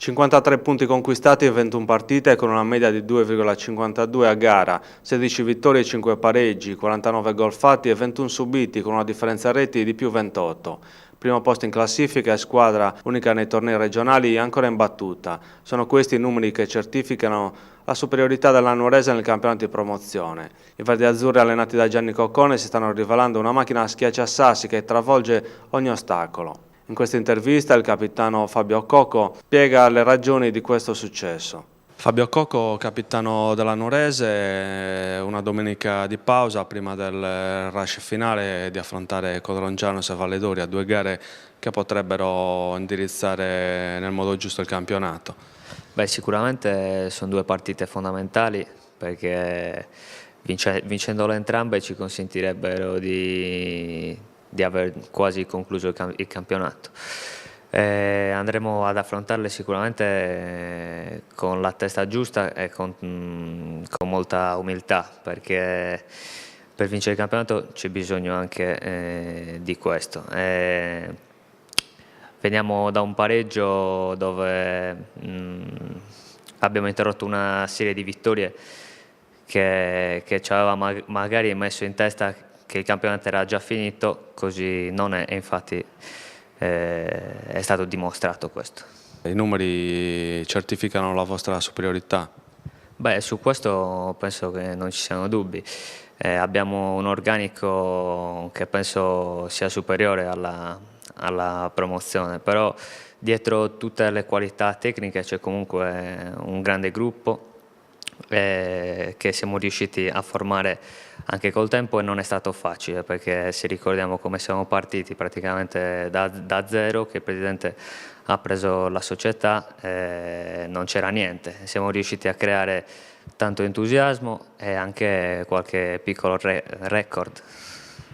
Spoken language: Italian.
53 punti conquistati in 21 partite con una media di 2,52 a gara, 16 vittorie e 5 pareggi, 49 gol fatti e 21 subiti con una differenza reti di più 28. Primo posto in classifica e squadra unica nei tornei regionali ancora imbattuta. Sono questi i numeri che certificano la superiorità della Nuorese nel campionato di promozione. I verdi-azzurri allenati da Gianni Coccone si stanno rivelando una macchina a schiacciassassi che travolge ogni ostacolo. In questa intervista il capitano Fabio Cocco spiega le ragioni di questo successo. Fabio Cocco, capitano della Nuorese, una domenica di pausa prima del rush finale di affrontare Codrongiano e Valle d'Oria, due gare che potrebbero indirizzare nel modo giusto il campionato. Beh, sicuramente sono due partite fondamentali perché vincendole entrambe ci consentirebbero di aver quasi concluso il campionato. Andremo ad affrontarle sicuramente con la testa giusta e con molta umiltà, perché per vincere il campionato c'è bisogno anche di questo. Veniamo da un pareggio dove abbiamo interrotto una serie di vittorie che ci aveva magari messo in testa che il campionato era già finito, così non è, e infatti è stato dimostrato questo. I numeri certificano la vostra superiorità? Beh, su questo penso che non ci siano dubbi. Abbiamo un organico che penso sia superiore alla promozione, però dietro tutte le qualità tecniche c'è comunque un grande gruppo che siamo riusciti a formare anche col tempo, e non è stato facile, perché se ricordiamo come siamo partiti praticamente da zero, che il Presidente ha preso la società, non c'era niente. Siamo riusciti a creare tanto entusiasmo e anche qualche piccolo record.